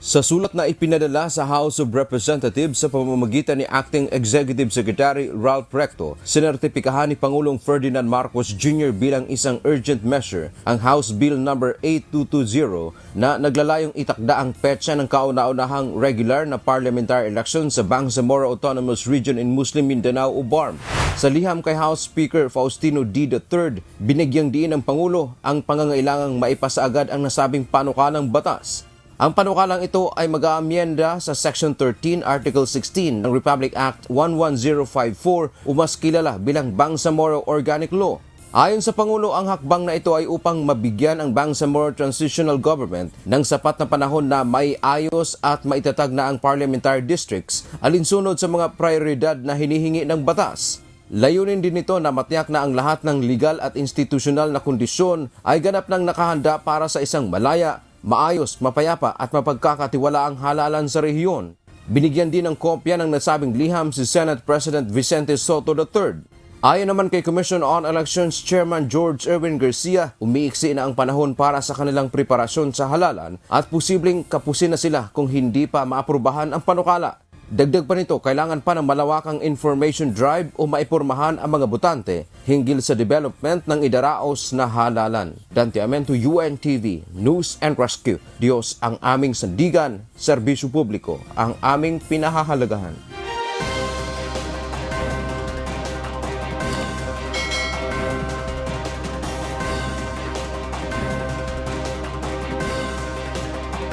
Sa sulat na ipinadala sa House of Representatives sa pamamagitan ni Acting Executive Secretary Ralph Recto, sinertipikahan ni Pangulong Ferdinand Marcos Jr. bilang isang urgent measure ang House Bill No. 8220 na naglalayong itakda ang petsa ng kauna-unahang regular na parliamentary election sa Bangsamoro Autonomous Region in Muslim Mindanao o BARM. Sa liham kay House Speaker Faustino D. III, binigyang diin ng Pangulo ang pangangailangang maipasa agad ang nasabing panukalang batas. Ang panukalang ito ay mag-aamyenda sa Section 13, Article 16 ng Republic Act 11054 o mas kilala bilang Bangsamoro Organic Law. Ayon sa Pangulo, ang hakbang na ito ay upang mabigyan ang Bangsamoro Transitional Government ng sapat na panahon na may ayos at maitatag na ang parliamentary districts alinsunod sa mga prioridad na hinihingi ng batas. Layunin din nito na matiyak na ang lahat ng legal at institusyonal na kondisyon ay ganap ng nakahanda para sa isang malaya, maayos, mapayapa at mapagkakatiwalaang halalan sa rehiyon. Binigyan din ng kopya ng nasabing liham si Senate President Vicente Soto III. Ayon naman kay Commission on Elections Chairman George Erwin Garcia, umiiksi na ang panahon para sa kanilang preparasyon sa halalan at posibleng kapusin na sila kung hindi pa maaprubahan ang panukala. Dagdag pa nito, kailangan pa ng malawakang information drive o maipurmahan ang mga botante hinggil sa development ng idaraos na halalan. Dante Amento, UNTV, News and Rescue. Diyos ang aming sandigan, serbisyo publiko, ang aming pinahahalagahan.